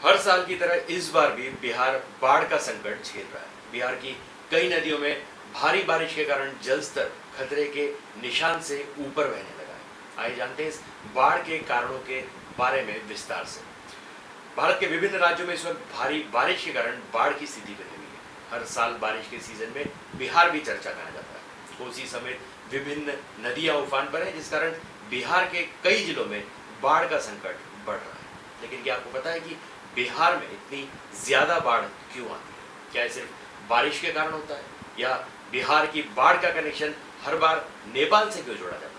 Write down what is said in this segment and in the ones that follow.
हर साल की तरह इस बार भी बिहार बाढ़ का संकट झेल रहा है। बिहार की कई नदियों में भारी बारिश के कारण जलस्तर खतरे के निशान से ऊपर बहने लगा है। आइए जानते हैं इस बाढ़ के कारणों के बारे में विस्तार से। भारत के विभिन्न राज्यों में इस वक्त भारी बारिश के कारण बाढ़ की स्थिति बनी हुई है। हर साल बारिश के सीजन में बिहार भी चर्चा में आ जाता है। कोसी समेत विभिन्न नदियां उफान पर हैं, जिस कारण बिहार के कई जिलों में बाढ़ का संकट बढ़ रहा है। लेकिन क्या आपको पता है कि बिहार में इतनी ज्यादा बाढ़ क्यों आती है? क्या ये सिर्फ बारिश के कारण होता है, या बिहार की बाढ़ का कनेक्शन हर बार नेपाल से क्यों जोड़ा जाता है?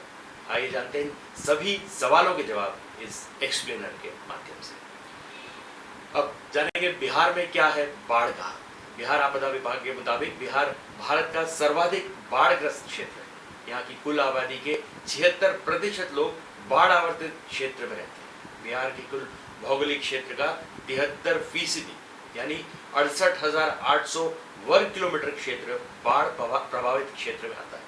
आइए जानते हैं सभी सवालों के जवाब इस एक्सप्लेनर के माध्यम से। अब जानेंगे बिहार में क्या है बाढ़ का। बिहार आपदा विभाग के मुताबिक बिहार भारत का सर्वाधिक बाढ़ग्रस्त क्षेत्र है। यहाँ की कुल आबादी के 76% लोग बाढ़ आवर्तित क्षेत्र में रहते हैं। बिहार के कुल भौगोलिक क्षेत्र का 73% यानी 68,800 वर्ग किलोमीटर क्षेत्र बाढ़ प्रभावित क्षेत्र में आता है।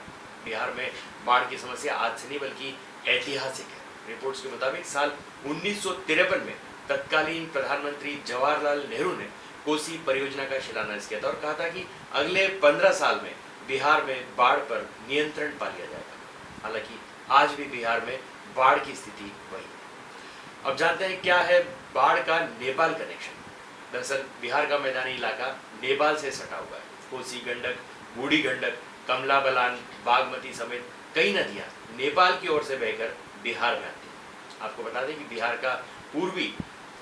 बिहार में बाढ़ की समस्या आज से नहीं बल्कि ऐतिहासिक है। रिपोर्ट्स के मुताबिक साल 1953 में तत्कालीन प्रधानमंत्री जवाहरलाल नेहरू ने कोसी परियोजना का शिलान्यास किया था और कहा था कि अगले 15 साल में बिहार में बाढ़ पर नियंत्रण पा लिया जाएगा। हालांकि आज भी बिहार में बाढ़ की स्थिति वही है। अब जानते हैं क्या है बाढ़ का नेपाल कनेक्शन। दरअसल बिहार का मैदानी इलाका नेपाल से सटा हुआ है। कोसी, गंडक, बूढ़ी गंडक, कमला बलान, बागमती समेत कई नदियां नेपाल की ओर से बहकर बिहार में आती हैं। आपको बता दें कि बिहार का पूर्वी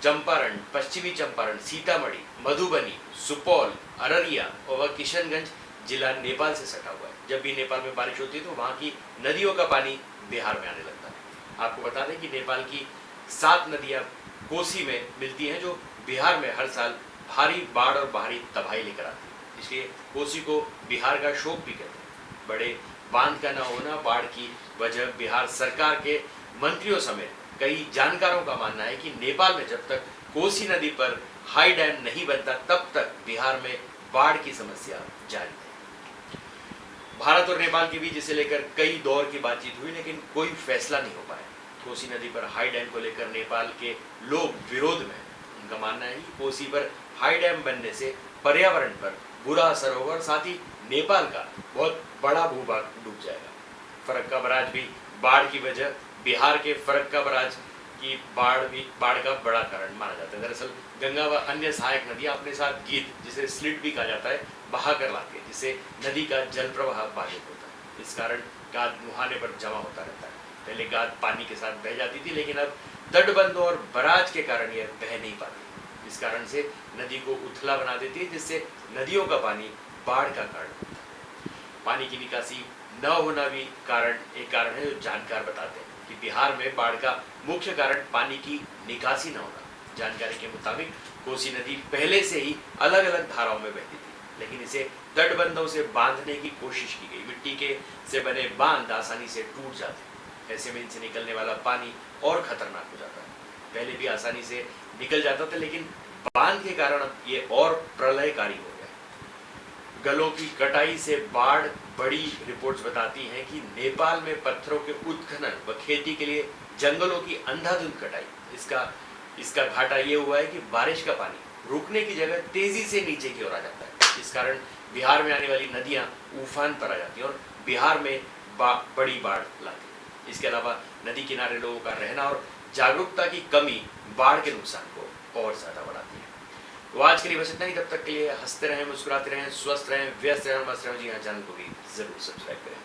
चंपारण, पश्चिमी चंपारण, सीतामढ़ी, मधुबनी, सुपौल, अररिया और किशनगंज जिला नेपाल से सटा हुआ है। जब भी नेपाल में बारिश होती है तो वहाँ की नदियों का पानी बिहार में आने लगता है। आपको बता दें कि नेपाल की 7 नदियां कोसी में मिलती हैं, जो बिहार में हर साल भारी बाढ़ और भारी तबाही लेकर आती है। इसलिए कोसी को बिहार का शोक भी कहते हैं। बड़े बांध का न होना बाढ़ की वजह बिहार सरकार के मंत्रियों समेत कई जानकारों का मानना है कि नेपाल में जब तक कोसी नदी पर हाई डैम नहीं बनता तब तक बिहार में बाढ़ की समस्या जारी है। भारत और नेपाल के बीच इसे लेकर कई दौर की बातचीत हुई, लेकिन कोई फैसला नहीं हो पाया। कोसी नदी पर हाई डैम को लेकर नेपाल के लोग विरोध में हैं। उनका मानना है कि कोसी पर हाई डैम बनने से पर्यावरण पर बुरा असर होगा और साथ ही नेपाल का बहुत बड़ा भूभाग डूब जाएगा। फरक्का बराज भी बाढ़ की वजह बिहार के फरक्का बराज की बाढ़ का बड़ा कारण माना जाता है। दरअसल गंगा व अन्य सहायक नदियां अपने साथ गीत, जिसे स्लिट भी कहा जाता है, बहा कर लाती है, जिससे नदी का जल प्रवाह बाधित होता है। इस कारण गाद मुहाने पर जमा होता रहता है। पहले गाद पानी के साथ बह जाती थी, लेकिन अब तटबंधों और बराज के कारण यह बह नहीं पाती। इस कारण से नदी को उथला बना देती है, जिससे नदियों का पानी बाढ़ का कारण होता है। पानी की निकासी न होना भी एक कारण है, जो जानकार बताते हैं कि बिहार में बाढ़ का मुख्य कारण पानी की निकासी न होना। जानकारी के मुताबिक कोसी नदी पहले से ही अलग अलग धाराओं में बहती थी, लेकिन इसे तटबंधों से बांधने की कोशिश की गई। मिट्टी के से बने बांध आसानी से टूट जाते हैं। ऐसे में इनसे निकलने वाला पानी और खतरनाक हो जाता है। पहले भी आसानी से निकल जाता था, लेकिन बांध के कारण अब ये और प्रलयकारी हो गया। गलों की कटाई से बाढ़ बड़ी रिपोर्ट्स बताती हैं कि नेपाल में पत्थरों के उत्खनन व खेती के लिए जंगलों की अंधाधुंध कटाई, इसका घाटा ये हुआ है कि बारिश का पानी रुकने की जगह तेजी से नीचे की ओर आ जाता है। इस कारण बिहार में आने वाली नदियां उफान पर आ जाती हैं और बिहार में बड़ी बाढ़ लाती है। इसके अलावा नदी किनारे लोगों का रहना और जागरूकता की कमी बाढ़ के नुकसान को और ज्यादा बढ़ाती है। तो आज के लिए बस इतना ही। तब तक के लिए हंसते रहें, मुस्कुराते रहें, स्वस्थ रहें, व्यस्त रहें और मस्त रहें। जी हाँ, चैनल को भी जरूर सब्सक्राइब करें।